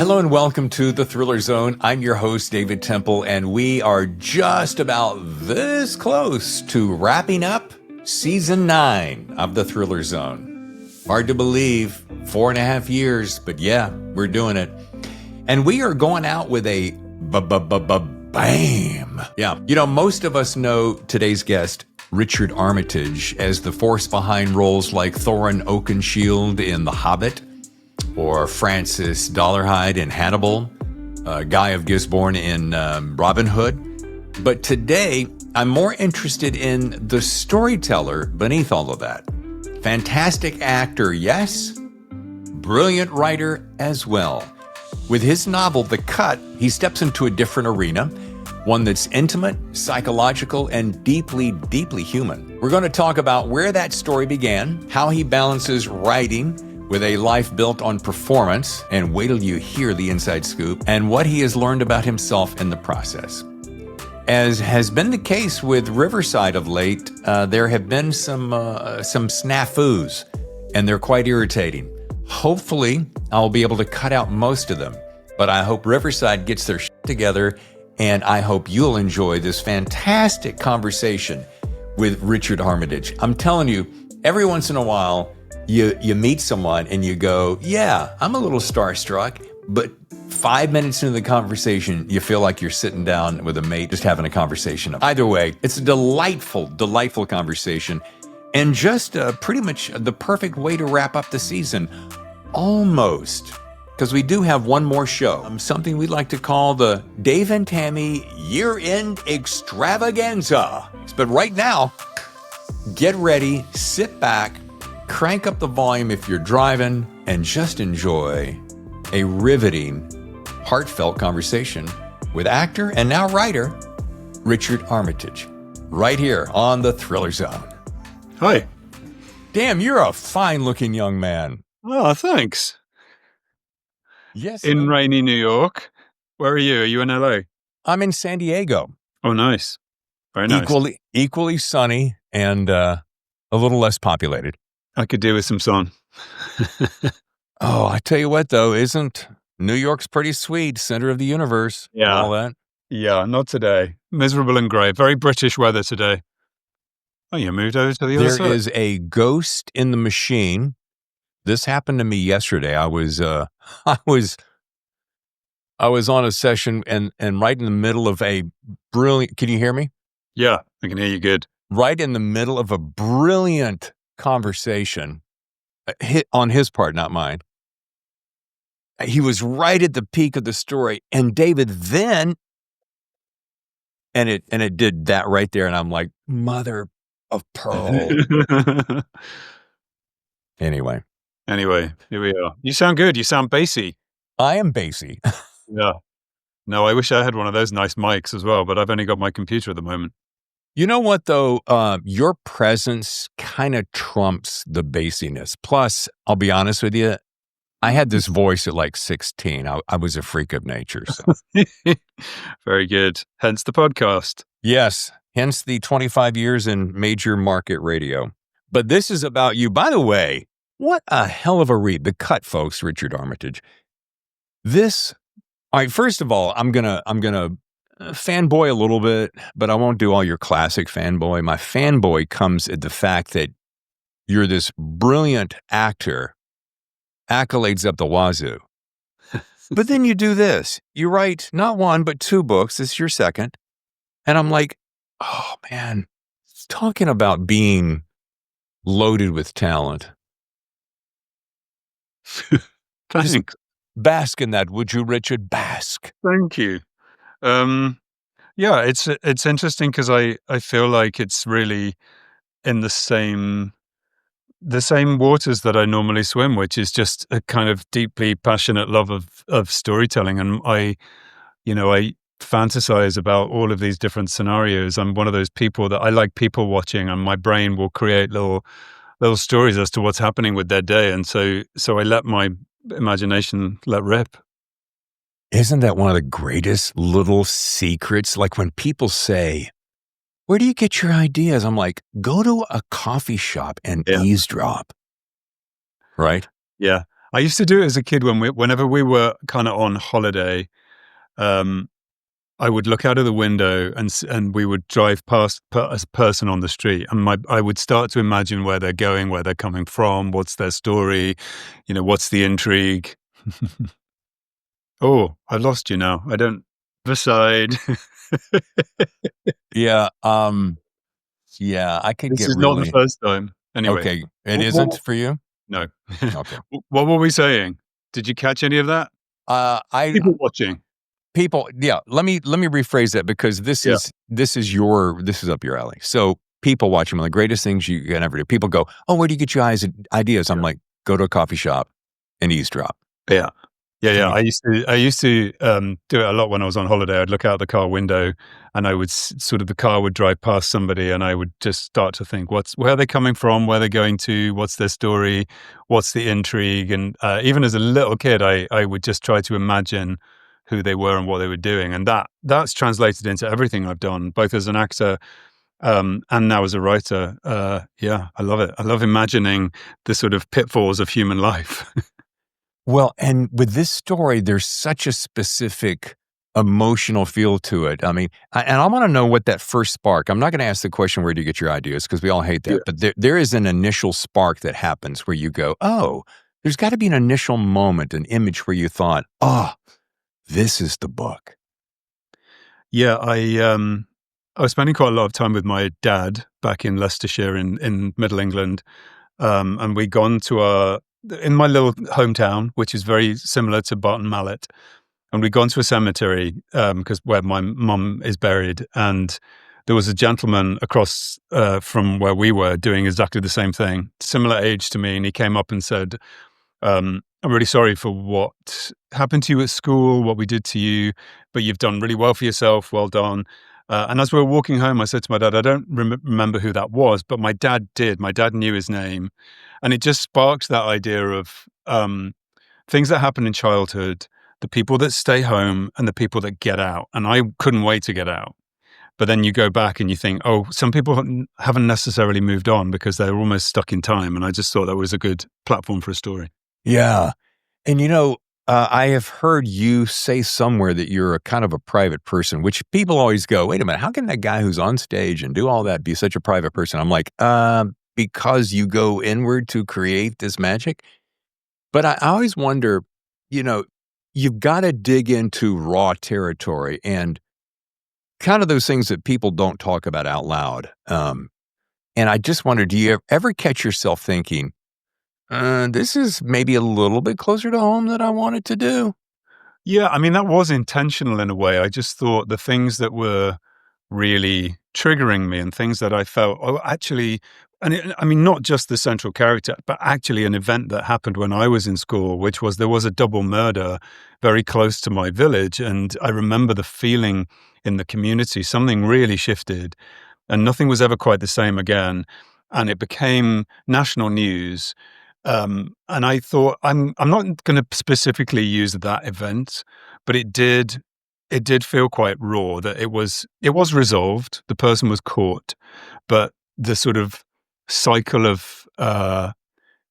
Hello and welcome to The Thriller Zone. I'm your host, David Temple, and we are just about this close to wrapping up Season 9 of The Thriller Zone. Hard to believe, 4.5 years, but yeah, we're doing it. And we are going out with a bam. Yeah, you know, most of us know today's guest, Richard Armitage, as the force behind roles like Thorin Oakenshield in The Hobbit, or Francis Dolarhyde in Hannibal, Guy of Gisborne in Robin Hood. But today, I'm more interested in the storyteller beneath all of that. Fantastic actor, yes. Brilliant writer as well. With his novel, The Cut, he steps into a different arena, one that's intimate, psychological, and deeply, deeply human. We're going to talk about where that story began, how he balances writing with a life built on performance, and wait till you hear the inside scoop, and what he has learned about himself in the process. As has been the case with Riverside of late, there have been some snafus, and they're quite irritating. Hopefully, I'll be able to cut out most of them, but I hope Riverside gets their shit together, and I hope you'll enjoy this fantastic conversation with Richard Armitage. I'm telling you, every once in a while, you meet someone and you go, yeah, I'm a little starstruck, but 5 minutes into the conversation, you feel like you're sitting down with a mate, just having a conversation. Either way, it's a delightful, delightful conversation, and just pretty much the perfect way to wrap up the season. Almost, because we do have one more show, something we'd like to call the Dave and Tammy Year-End Extravaganza. But right now, get ready, sit back, crank up the volume if you're driving, and just enjoy a riveting, heartfelt conversation with actor and now writer, Richard Armitage, right here on The Thriller Zone. Hi. Damn, you're a fine-looking young man. Oh, thanks. Yes. In rainy New York. Where are you? Are you in LA? I'm in San Diego. Oh, nice. Very nice. Equally sunny and a little less populated. I could do with some sun. Oh, I tell you what, though, isn't New York's pretty sweet, center of the universe, and all that? Yeah, not today. Miserable and grey. Very British weather today. Oh, you moved over to the other side? There is a ghost in the machine. This happened to me yesterday. I was on a session and right in the middle of a brilliant. Can you hear me? Yeah, I can hear you good. Right in the middle of a brilliant conversation, hit on his part, not mine. He was right at the peak of the story, and David then, and it did that right there, and I'm like, mother of pearl. Anyway, here we are. You sound good. You sound bassy. I am bassy. Yeah. No, I wish I had one of those nice mics as well, but I've only got my computer at the moment. You know what, though? Your presence kind of trumps the bassiness. Plus, I'll be honest with you, I had this voice at like 16. I was a freak of nature. So. Very good. Hence the podcast. Yes. Hence the 25 years in major market radio. But this is about you. By the way, what a hell of a read. The Cut, folks, Richard Armitage. All right, first of all, I'm gonna fanboy a little bit, but I won't do all your classic fanboy. My fanboy comes at the fact that you're this brilliant actor, accolades up the wazoo. But then you do this. You write not one, but 2 books. This is your second. And I'm like, oh, man, talking about being loaded with talent. Thanks. Just bask in that, would you, Richard? Bask. Thank you. Yeah, it's interesting because I feel like it's really in the same waters that I normally swim, which is just a kind of deeply passionate love of storytelling. And I fantasize about all of these different scenarios. I'm one of those people that I like people watching, and my brain will create little stories as to what's happening with their day. And so I let my imagination let rip. Isn't that one of the greatest little secrets? Like when people say, where do you get your ideas? I'm like, go to a coffee shop and eavesdrop. Right? Yeah. I used to do it as a kid whenever we were kind of on holiday. Um, I would look out of the window and we would drive past a person on the street, and I would start to imagine where they're going, where they're coming from, what's their story, what's the intrigue. Oh, I lost you now. I don't. Beside, Yeah. Yeah, I could this get is not the really first time. Anyway, okay. It isn't what, for you? no. Okay. What were we saying? Did you catch any of that? I People watching. people yeah, let me rephrase that because Yeah. this is up your alley. So people watching, one of the greatest things you can ever do. People go, "Oh, where do you get your ideas?" I'm like, "Go to a coffee shop and eavesdrop." Yeah. Yeah, Can yeah. you I used to do it a lot when I was on holiday. I'd look out the car window, and I would the car would drive past somebody, and I would just start to think, where are they coming from? Where are they going to? What's their story? What's the intrigue? And even as a little kid, I would just try to imagine who they were and what they were doing, and that's translated into everything I've done, both as an actor and now as a writer. Yeah, I love it. I love imagining the sort of pitfalls of human life. Well, and with this story, there's such a specific emotional feel to it. I mean, and I want to know what that first spark. I'm not going to ask the question, where do you get your ideas? Because we all hate Yeah. that. But there is an initial spark that happens where you go, oh, there's got to be an initial moment, an image where you thought, oh, this is the book. Yeah, I was spending quite a lot of time with my dad back in Leicestershire in Middle England, and we'd gone to in my little hometown, which is very similar to Barton Mallet, and we'd gone to a cemetery because where my mum is buried, and there was a gentleman across from where we were doing exactly the same thing, similar age to me, and he came up and said, I'm really sorry for what happened to you at school, what we did to you, but you've done really well for yourself. Well done. And as we were walking home, I said to my dad, I don't remember who that was, but my dad did. My dad knew his name. And it just sparked that idea of things that happen in childhood, the people that stay home and the people that get out. And I couldn't wait to get out. But then you go back and you think, oh, some people haven't necessarily moved on because they're almost stuck in time. And I just thought that was a good platform for a story. Yeah. And I have heard you say somewhere that you're a kind of a private person, which people always go, wait a minute, how can that guy who's on stage and do all that be such a private person? I'm like, because you go inward to create this magic. But I always wonder, you've got to dig into raw territory and kind of those things that people don't talk about out loud. And I just wonder, do you ever catch yourself thinking, this is maybe a little bit closer to home than I wanted to do? Yeah, I mean, that was intentional in a way. I just thought the things that were really triggering me and things that I felt, oh, actually, I mean, not just the central character, but actually an event that happened when I was in school, which was there was a double murder very close to my village. And I remember the feeling in the community, something really shifted and nothing was ever quite the same again. And it became national news. And I thought I'm not going to specifically use that event, but it did feel quite raw that it was resolved. The person was caught, but the sort of cycle of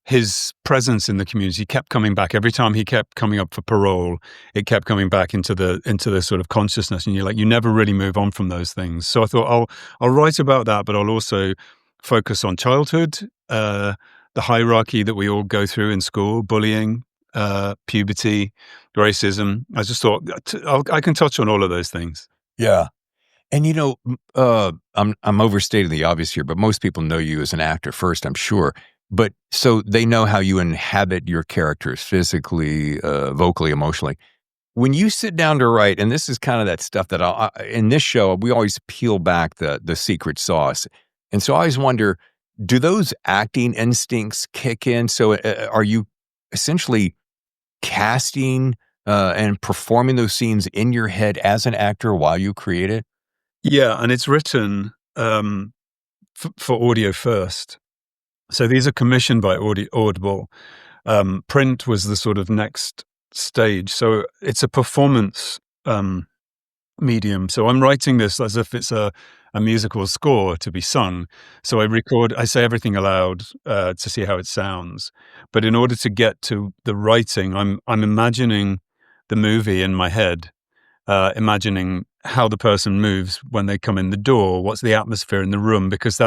his presence in the community kept coming back every time he kept coming up for parole. It kept coming back into the sort of consciousness, and you never really move on from those things. So I thought I'll write about that, but I'll also focus on childhood, the hierarchy that we all go through in school, bullying, puberty, racism. I just thought I can touch on all of those things. Yeah. And I'm overstating the obvious here, but most people know you as an actor first, I'm sure. But so they know how you inhabit your characters physically, vocally, emotionally. When you sit down to write, and this is kind of that stuff that in this show, we always peel back the secret sauce. And so I always wonder, do those acting instincts kick in? So are you essentially casting and performing those scenes in your head as an actor while you create it? Yeah, and it's written for audio first. So these are commissioned by Audible. Print was the sort of next stage. So it's a performance medium. So I'm writing this as if it's a musical score to be sung. So I say everything aloud to see how it sounds. But in order to get to the writing, I'm imagining the movie in my head, imagining how the person moves when they come in the door, what's the atmosphere in the room, because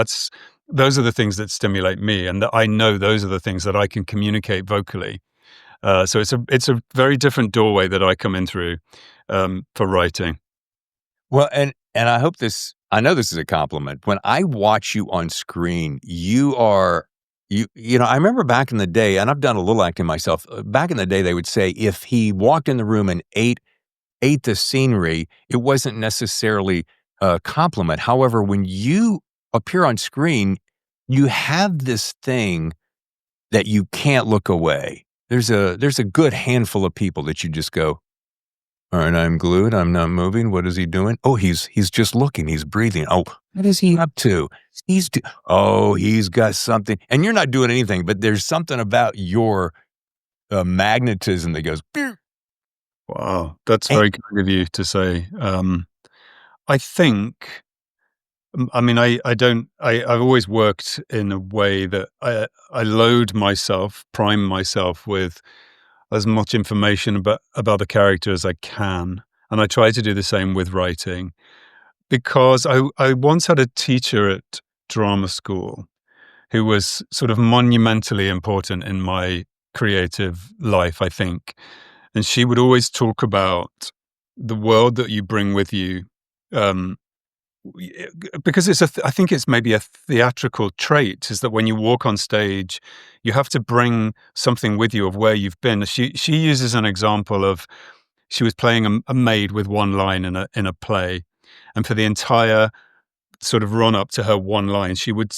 those are the things that stimulate me, and that I know those are the things that I can communicate vocally. So it's a very different doorway that I come in through for writing. Well, and I know this is a compliment. When I watch you on screen, I remember back in the day, and I've done a little acting myself. Back in the day, they would say if he walked in the room and ate the scenery, it wasn't necessarily a compliment. However, when you appear on screen, you have this thing that you can't look away. There's a good handful of people that you just go, all right, I'm glued. I'm not moving. What is he doing? Oh, he's just looking. He's breathing. Oh, what is he up to? He's got something. And you're not doing anything, but there's something about your magnetism that goes. Beer. Wow, that's very kind of you to say. I think, I mean, I've always worked in a way that I load myself, prime myself with as much information about the character as I can. And I try to do the same with writing, because I once had a teacher at drama school who was sort of monumentally important in my creative life, I think. And she would always talk about the world that you bring with you, because I think it's maybe a theatrical trait, is that when you walk on stage, you have to bring something with you of where you've been. She uses an example of, she was playing a maid with one line in a play, and for the entire sort of run up to her one line, she would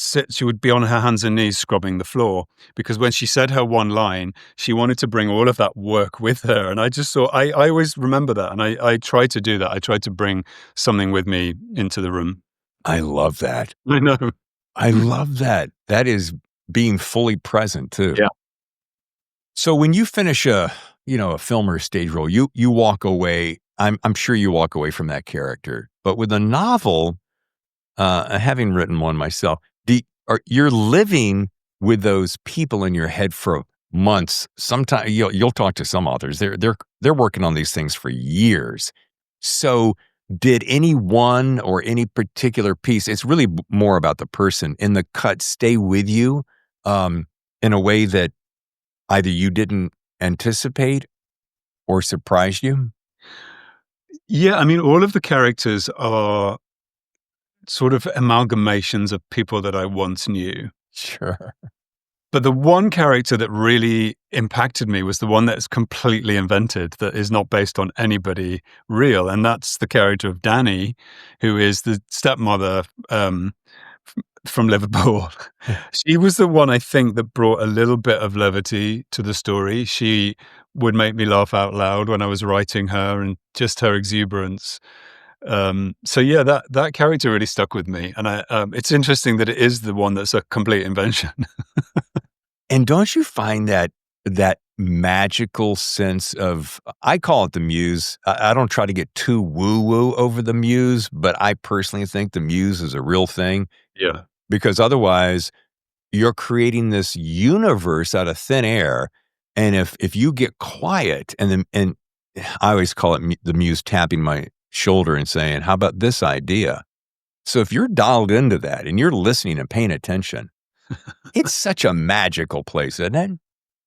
be on her hands and knees scrubbing the floor, because when she said her one line, she wanted to bring all of that work with her. And I just thought, I always remember that, and I try to do that. I try to bring something with me into the room. I love that. I know. I love that. That is being fully present too. Yeah. So when you finish a film or a stage role, you walk away. I'm sure you walk away from that character. But with a novel, having written one myself, you're living with those people in your head for months. Sometimes you'll talk to some authors. They're working on these things for years. So did any one or any particular piece, it's really more about the person in the cut, stay with you in a way that either you didn't anticipate or surprised you? Yeah, I mean, all of the characters are sort of amalgamations of people that I once knew. Sure. But the one character that really impacted me was the one that's completely invented, that is not based on anybody real. And that's the character of Dani, who is the stepmother from Liverpool. She was the one, I think, that brought a little bit of levity to the story. She would make me laugh out loud when I was writing her, and just her exuberance. So yeah, that character really stuck with me. And it's interesting that it is the one that's a complete invention. And don't you find that magical sense of, I call it the muse. I don't try to get too woo-woo over the muse, but I personally think the muse is a real thing. Yeah. Because otherwise, you're creating this universe out of thin air. And if you get quiet, and I always call it the muse tapping my shoulder and saying, how about this idea? So if you're dialed into that and you're listening and paying attention, it's such a magical place, isn't it?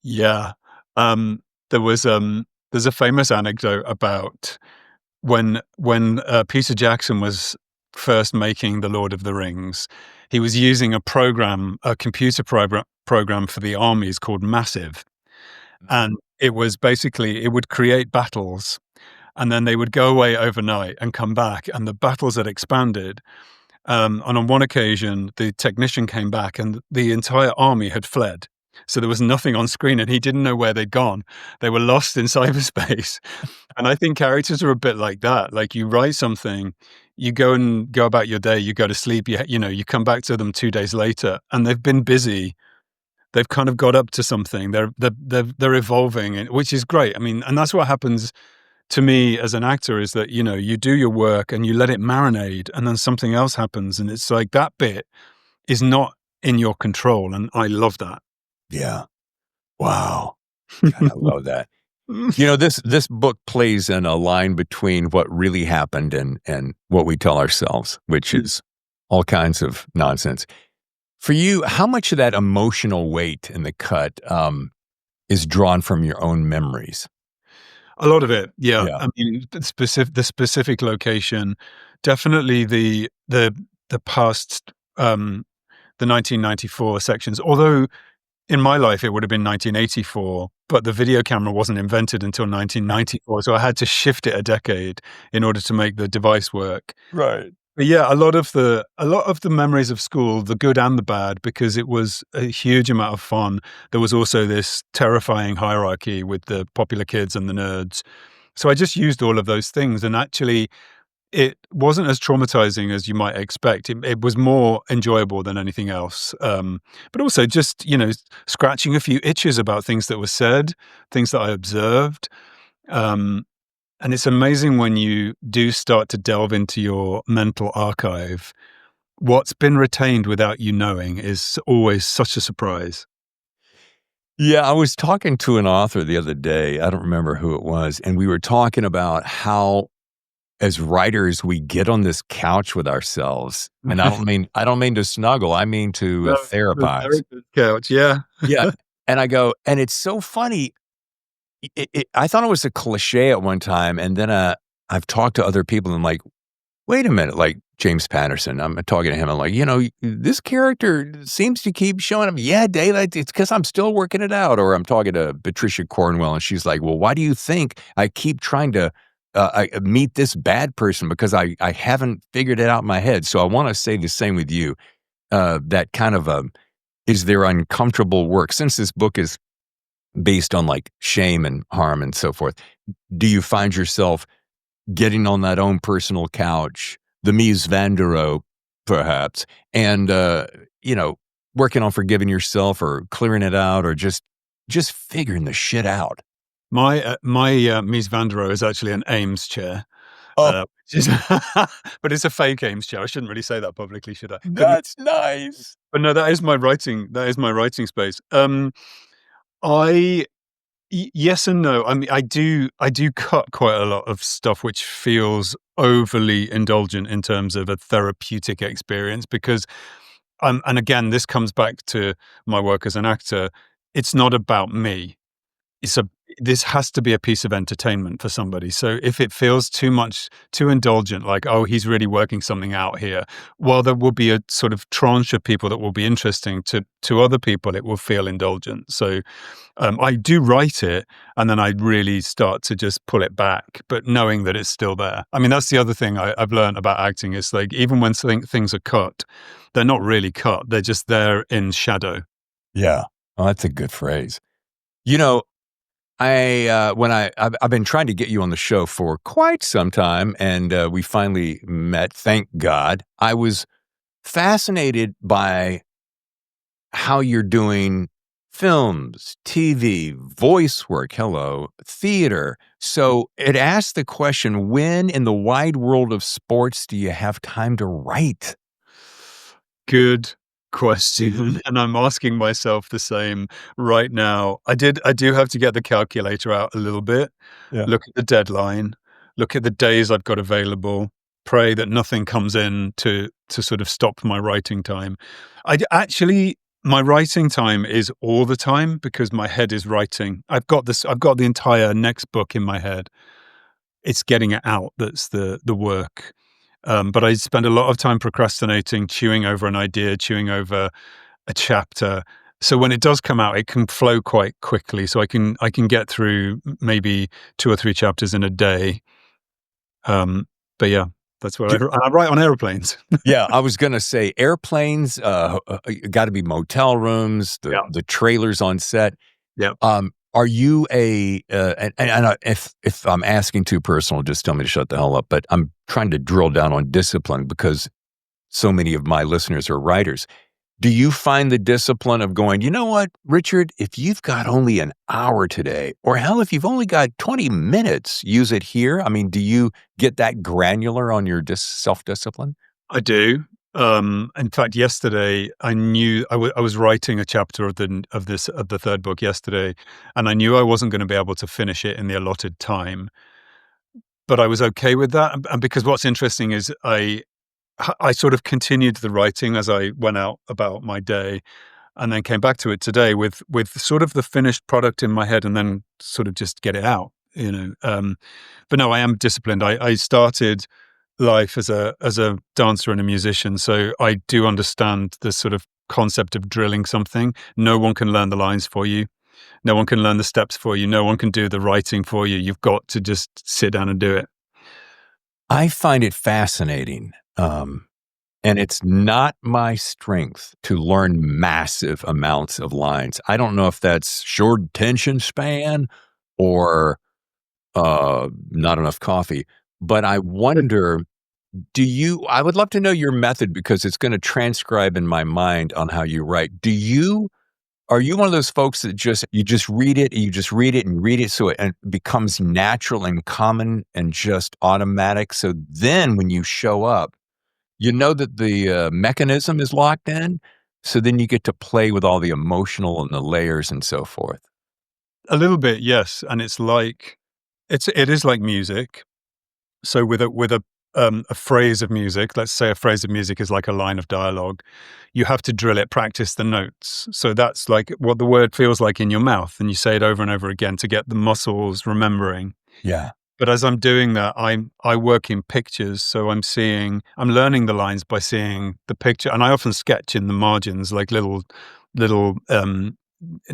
Yeah. There's a famous anecdote about when Peter Jackson was first making The Lord of the Rings. He was using a computer program for the armies called Massive. And it was basically, it would create battles, and then they would go away overnight and come back, and the battles had expanded. And on one occasion, the technician came back and the entire army had fled. So there was nothing on screen, and he didn't know where they'd gone. They were lost in cyberspace. And I think characters are a bit like that. Like, you write something, you go about your day, you go to sleep, you come back to them 2 days later, and they've been busy. They've kind of got up to something. They're evolving, which is great. I mean, and that's what happens to me as an actor is that, you do your work and you let it marinate, and then something else happens. And it's like that bit is not in your control. And I love that. Yeah. Wow. God, I love that. This book plays in a line between what really happened and what we tell ourselves, which is all kinds of nonsense. For you, how much of that emotional weight in the cut is drawn from your own memories? A lot of it, yeah. Yeah. I mean, the specific location, definitely the past, the 1994 sections. Although in my life it would have been 1984, but the video camera wasn't invented until 1994, so I had to shift it a decade in order to make the device work. Right. But yeah, a lot of the memories of school, the good and the bad, because it was a huge amount of fun. There was also this terrifying hierarchy with the popular kids and the nerds. So I just used all of those things, and actually it wasn't as traumatizing as you might expect. It was more enjoyable than anything else. But also just, scratching a few itches about things that were said, things that I observed. And it's amazing when you do start to delve into your mental archive. What's been retained without you knowing is always such a surprise. Yeah, I was talking to an author the other day. I don't remember who it was. And we were talking about how, as writers, we get on this couch with ourselves. And I don't mean to snuggle. I mean to therapize. Couch, yeah. Yeah. And I go, and it's so funny. I thought it was a cliche at one time, and then I've talked to other people, and I'm like, wait a minute, like James Patterson. I'm talking to him, I'm like, this character seems to keep showing up. Yeah, Dave, it's because I'm still working it out. Or I'm talking to Patricia Cornwell, and she's like, well, why do you think I keep trying to meet this bad person? Because I haven't figured it out in my head. So I want to say the same with you. That kind of is there uncomfortable work, since this book is based on like shame and harm and so forth. Do you find yourself getting on that own personal couch, the Mies van der Rohe, perhaps, and, working on forgiving yourself or clearing it out or just figuring the shit out? My Mies van der Rohe is actually an Ames chair. Oh, But it's a fake Ames chair. I shouldn't really say that publicly, should I? that's nice. But no, that is my writing space. Yes and no. I mean, I do cut quite a lot of stuff which feels overly indulgent in terms of a therapeutic experience, because, and again, this comes back to my work as an actor. It's not about me. This has to be a piece of entertainment for somebody. So if it feels too indulgent, like, oh, he's really working something out here, while there will be a sort of tranche of people that will be interesting to other people, it will feel indulgent. So I do write it, and then I really start to just pull it back, but knowing that it's still there. I mean, that's the other thing I've learned about acting is, like, even when things are cut, they're not really cut. They're just there in shadow. Yeah. Oh, that's a good phrase. I've been trying to get you on the show for quite some time, and we finally met, thank God. I was fascinated by how you're doing films, TV, voice work, theater. So it asks the question, when in the wide world of sports do you have time to write? Good question. And I'm asking myself the same right now. I do have to get the calculator out a little bit, look at the deadline, look at the days I've got available, pray that nothing comes in to sort of stop my writing time. My writing time is all the time because my head is writing. I've got the entire next book in my head. It's getting it out that's the work. But I spend a lot of time procrastinating, chewing over an idea, chewing over a chapter. So when it does come out, it can flow quite quickly. So I can get through maybe 2 or 3 chapters in a day. But yeah, that's what I write on airplanes. Yeah, I was going to say airplanes, got to be motel rooms, the trailers on set. Yeah. Are you if I'm asking too personal, just tell me to shut the hell up, but I'm trying to drill down on discipline because so many of my listeners are writers. Do you find the discipline of going, you know what, Richard, if you've got only an hour today, or hell, if you've only got 20 minutes, use it here? I mean, do you get that granular on your self-discipline? I do. In fact, yesterday I knew I was writing a chapter of the third book yesterday, and I knew I wasn't going to be able to finish it in the allotted time, but I was okay with that. And because what's interesting is I sort of continued the writing as I went out about my day, and then came back to it today with sort of the finished product in my head, and then sort of just get it out, you know. But no, I am disciplined. I started life as a dancer and a musician, so I do understand the sort of concept of drilling something. No one can learn the lines for you. No one can learn the steps for you. No one can do the writing for you. You've got to just sit down and do it. I find it fascinating. And it's not my strength to learn massive amounts of lines. I don't know if that's short attention span or not enough coffee, but I wonder, I would love to know your method because it's going to transcribe in my mind on how you write. Are you one of those folks that you just read it, and you just read it and read it so it becomes natural and common and just automatic? So then when you show up, you know that the mechanism is locked in, so then you get to play with all the emotional and the layers and so forth. A little bit, yes, and it is like music. So with a phrase of music, let's say a phrase of music is like a line of dialogue, you have to drill it, practice the notes. So that's like what the word feels like in your mouth, and you say it over and over again to get the muscles remembering. Yeah. But as I'm doing that, I work in pictures, so I'm learning the lines by seeing the picture, and I often sketch in the margins like little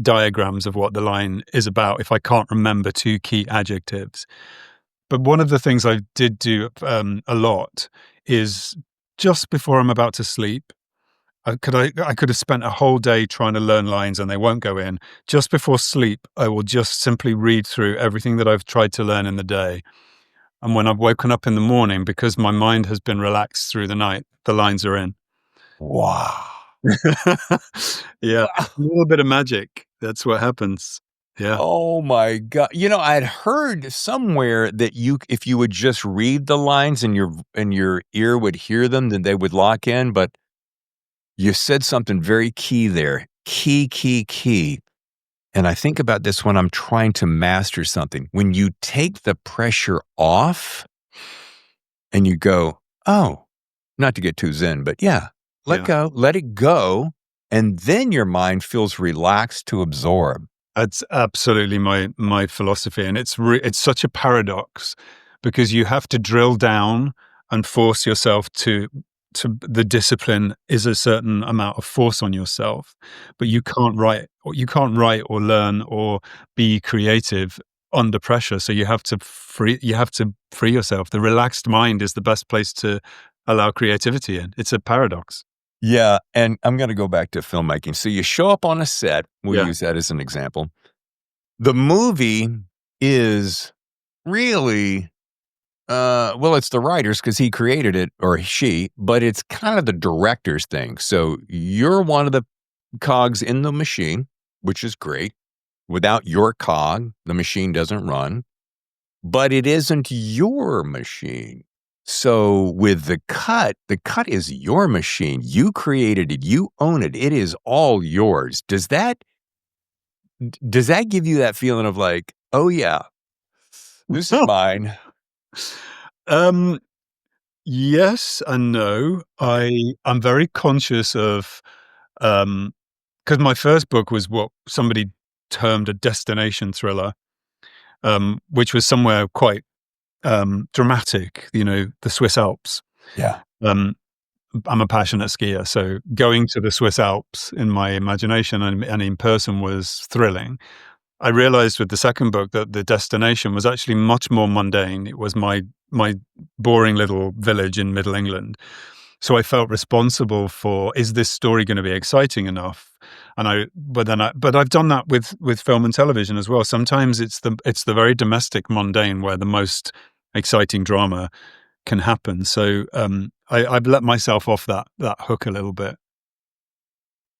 diagrams of what the line is about if I can't remember two key adjectives. But one of the things I did do a lot is just before I'm about to sleep. I could have spent a whole day trying to learn lines and they won't go in. Just before sleep, I will just simply read through everything that I've tried to learn in the day. And when I've woken up in the morning, because my mind has been relaxed through the night, the lines are in. Wow. Yeah, Wow. a little bit of magic. That's what happens. Yeah. Oh my god. I'd heard somewhere that if you would just read the lines and your ear would hear them, then they would lock in, but you said something very key there. Key, key, key. And I think about this when I'm trying to master something. When you take the pressure off and you go, oh, not to get too zen, but yeah, let Yeah. go, let it go. And then your mind feels relaxed to absorb. That's absolutely my philosophy, and it's such a paradox because you have to drill down and force yourself to the discipline is a certain amount of force on yourself, but you can't write or learn or be creative under pressure. So you have to free yourself. The relaxed mind is the best place to allow creativity in. It's a paradox. Yeah. And I'm going to go back to filmmaking. So you show up on a set. We'll Yeah. use that as an example. The movie is really, well, it's the writer's because he created it or she, but it's kind of the director's thing. So you're one of the cogs in the machine, which is great. Without your cog, the machine doesn't run, but it isn't your machine. So with the cut is your machine. You created it. You own it. It is all yours. Does that give you that feeling of like, oh yeah, this is mine? Um, yes and no. I'm very conscious of because my first book was what somebody termed a destination thriller, which was somewhere quite dramatic, the Swiss Alps. Yeah. Um, I'm a passionate skier, so going to the Swiss Alps in my imagination and in person was thrilling. I realized with the second book that the destination was actually much more mundane. It was my boring little village in Middle England. So I felt responsible for, is this story going to be exciting enough? But I've done that with film and television as well. Sometimes it's the very domestic mundane where the most exciting drama can happen. So I've let myself off that hook a little bit.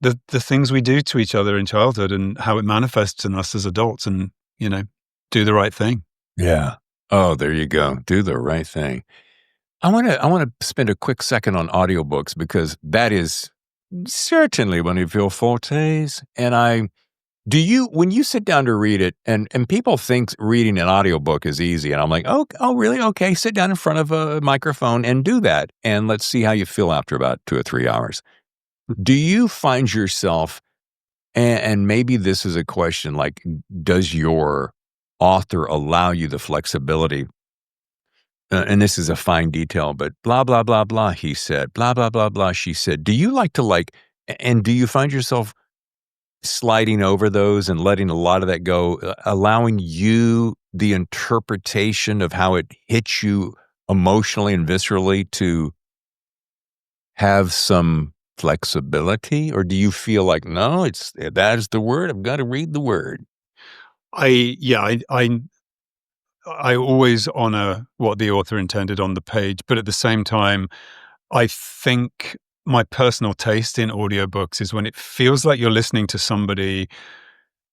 the things we do to each other in childhood and how it manifests in us as adults, and do the right thing. Yeah. Oh, there you go. Do the right thing. I want to spend a quick second on audiobooks because that is certainly one of your fortes. And when you sit down to read it, and people think reading an audiobook is easy, and I'm like, oh, really? Okay, sit down in front of a microphone and do that, and let's see how you feel after about 2 or 3 hours. Do you find yourself, and maybe this is a question, like, does your author allow you the flexibility? And this is a fine detail, but blah, blah, blah, blah, he said, blah, blah, blah, blah, she said. Do you like to and do you find yourself sliding over those and letting a lot of that go, allowing you the interpretation of how it hits you emotionally and viscerally to have some flexibility? Or do you feel like, no, that is the word, I've got to read the word? I always honor what the author intended on the page, but at the same time, I think my personal taste in audiobooks is when it feels like you're listening to somebody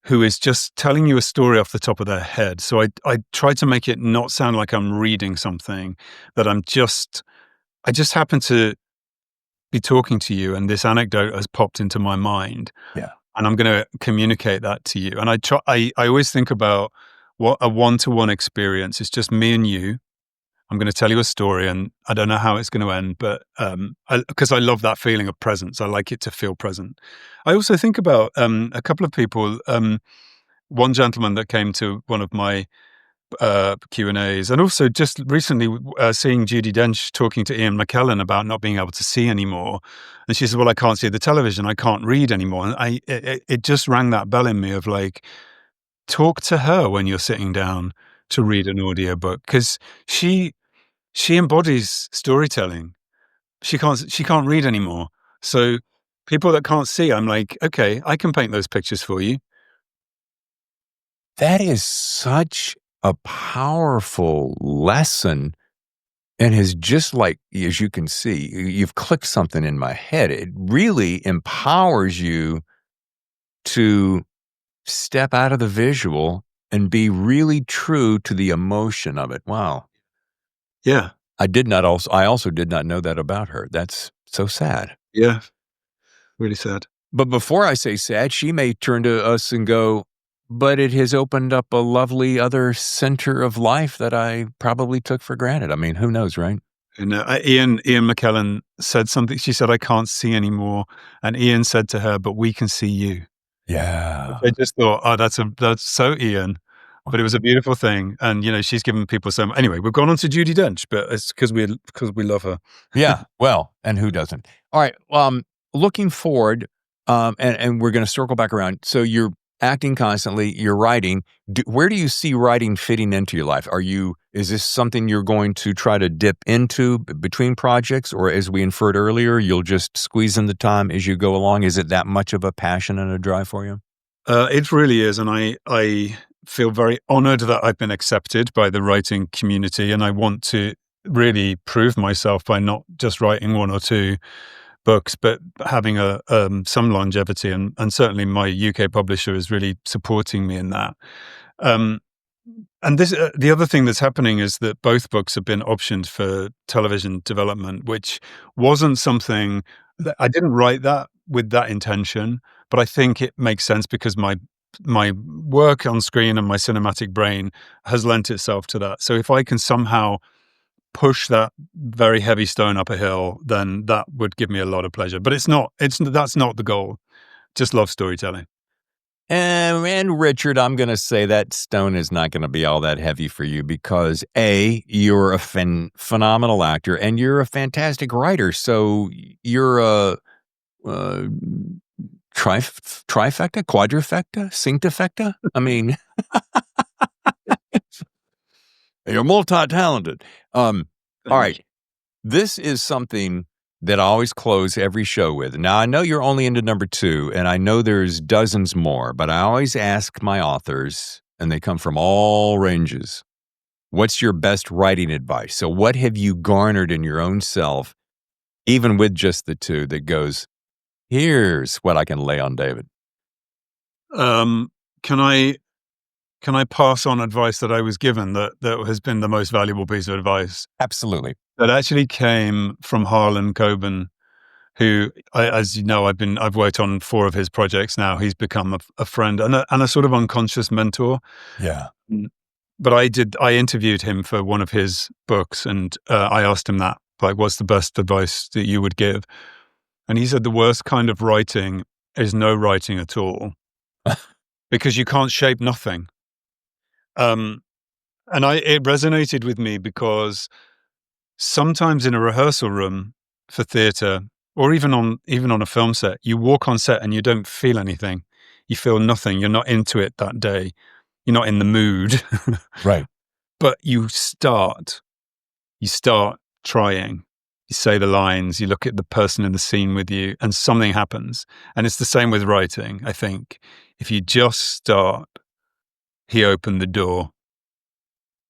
who is just telling you a story off the top of their head. So I try to make it not sound like I'm reading something, that I just happen to be talking to you and this anecdote has popped into my mind. Yeah. And I'm going to communicate that to you. And I always think about what a one-to-one experience is, just me and you. I'm going to tell you a story, and I don't know how it's going to end, but because I love that feeling of presence, I like it to feel present. I also think about a couple of people. One gentleman that came to one of my Q&As, and also just recently seeing Judi Dench talking to Ian McKellen about not being able to see anymore, and she said, "Well, I can't see the television, I can't read anymore." And it just rang that bell in me of like, talk to her when you're sitting down to read an audiobook, because she embodies storytelling. She can't read anymore. So people that can't see, I'm like, okay, I can paint those pictures for you. That is such a powerful lesson, and is just like, as you can see, you've clicked something in my head. It really empowers you to step out of the visual and be really true to the emotion of it. Wow. Yeah. I also did not know that about her. That's so sad. Yeah. Really sad. But before I say sad, she may turn to us and go, but it has opened up a lovely other center of life that I probably took for granted. I mean, who knows, right? And Ian McKellen said something. She said, "I can't see anymore," and Ian said to her, "But we can see you." Yeah. I just thought, oh, that's so Ian. But it was a beautiful thing, and she's given people so. Anyway, we've gone on to Judi Dench, but it's because we love her. Yeah. Well, and who doesn't? All right. Looking forward, and we're going to circle back around. So you're acting constantly, you're writing. Where do you see writing fitting into your life? Is this something you're going to try to dip into between projects, or as we inferred earlier, you'll just squeeze in the time as you go along? Is it that much of a passion and a drive for you? It really is, and I feel very honored that I've been accepted by the writing community, and I want to really prove myself by not just writing one or two books, but having some longevity, and certainly my UK publisher is really supporting me in that. And this, the other thing that's happening is that both books have been optioned for television development, which wasn't something that I didn't write that with that intention, but I think it makes sense because my work on screen and my cinematic brain has lent itself to that. So if I can somehow push that very heavy stone up a hill, then that would give me a lot of pleasure. But that's not the goal. Just love storytelling. And Richard, I'm going to say that stone is not going to be all that heavy for you because A, you're a phenomenal actor and you're a fantastic writer. So you're a trifecta, quadrifecta, cinctifecta. I mean, you're multi-talented. All right. This is something that I always close every show with. Now, I know you're only into number 2, and I know there's dozens more, but I always ask my authors, and they come from all ranges, what's your best writing advice? So what have you garnered in your own self, even with just the 2, that goes, Here's what I can lay on David. Can I pass on advice that I was given that has been the most valuable piece of advice? Absolutely. That actually came from Harlan Coben, who, as you know, I've worked on 4 of his projects now. He's become a friend and a sort of unconscious mentor. Yeah. But I interviewed him for one of his books, and I asked him that, like, what's the best advice that you would give? And he said the worst kind of writing is no writing at all, because you can't shape nothing. And it resonated with me because sometimes in a rehearsal room for theatre, or even on a film set, you walk on set and you don't feel anything. You feel nothing. You're not into it that day. You're not in the mood. Right. But you start trying. You say the lines, you look at the person in the scene with you, and something happens. And it's the same with writing, I think. If you just start, he opened the door.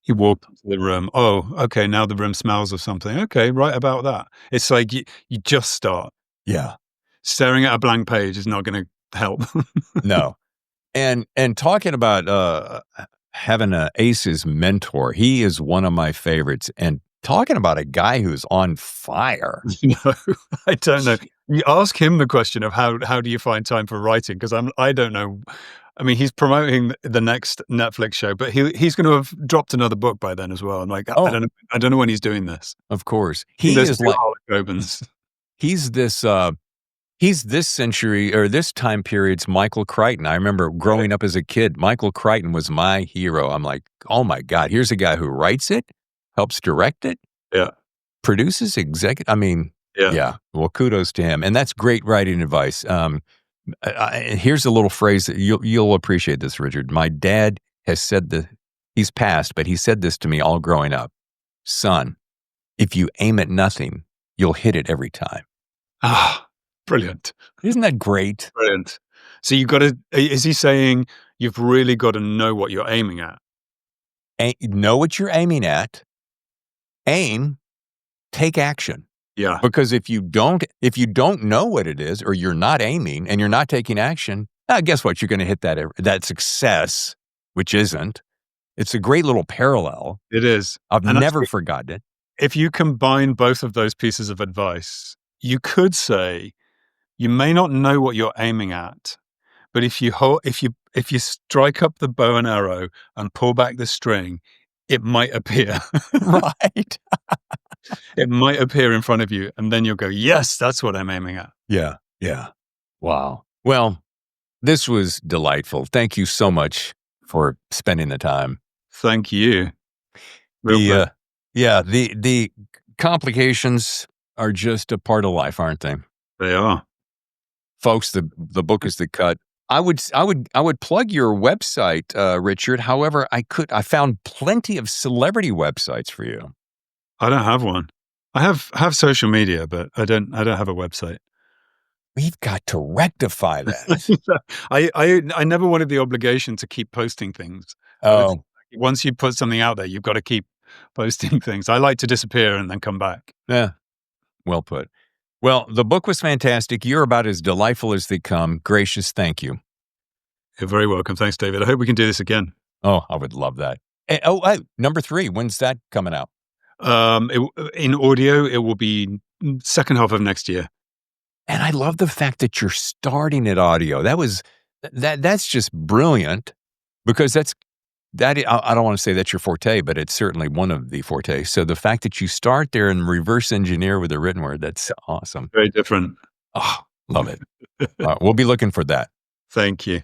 He walked into the room. Oh, okay, now the room smells of something. Okay, write about that. It's like you just start. Yeah. Staring at a blank page is not going to help. No. And talking about having an aces mentor, he is one of my favorites. And talking about a guy who's on fire. No, I don't know. You ask him the question of how do you find time for writing? Because I don't know. I mean, he's promoting the next Netflix show, but he's going to have dropped another book by then as well. I'm like, I don't know when he's doing this. Of course, he is like Opens. He's this century or this time period's Michael Crichton. I remember growing up as a kid, Michael Crichton was my hero. I'm like, oh my God, here's a guy who writes it, helps direct it, produces, executive. I mean, yeah. Well, kudos to him, and that's great writing advice. Here's a little phrase that you'll appreciate this, Richard. My dad has said he's passed, but he said this to me all growing up. Son, if you aim at nothing, you'll hit it every time. Ah, brilliant. Isn't that great? Brilliant. So is he saying you've really got to know what you're aiming at? Know what you're aiming at. Aim, take action. Yeah. Because if you don't know what it is, or you're not aiming and you're not taking action, guess what? You're going to hit that success, which isn't. It's a great little parallel. It is. I've never forgotten it. If you combine both of those pieces of advice, you could say you may not know what you're aiming at, but if you strike up the bow and arrow and pull back the string, it might appear. Right. It might appear in front of you, and then you'll go, yes, that's what I'm aiming at. Yeah. Yeah. Wow. Well, this was delightful. Thank you so much for spending the time. Thank you. The complications are just a part of life, aren't they? They are. Folks, the book is The Cut. I would plug your website, Richard. However, I found plenty of celebrity websites for you. I don't have one. I have social media, but I don't have a website. We've got to rectify that. I never wanted the obligation to keep posting things. Oh. Once you put something out there, you've got to keep posting things. I like to disappear and then come back. Yeah. Well put. Well, the book was fantastic. You're about as delightful as they come. Gracious, thank you. You're very welcome. Thanks, David. I hope we can do this again. Oh, I would love that. Number 3, when's that coming out? In audio, it will be second half of next year. And I love the fact that you're starting at audio. That's just brilliant, because I don't want to say that's your forte, but it's certainly one of the forte. So the fact that you start there and reverse engineer with a written word, that's awesome. Very different. Oh, love it. We'll be looking for that. Thank you.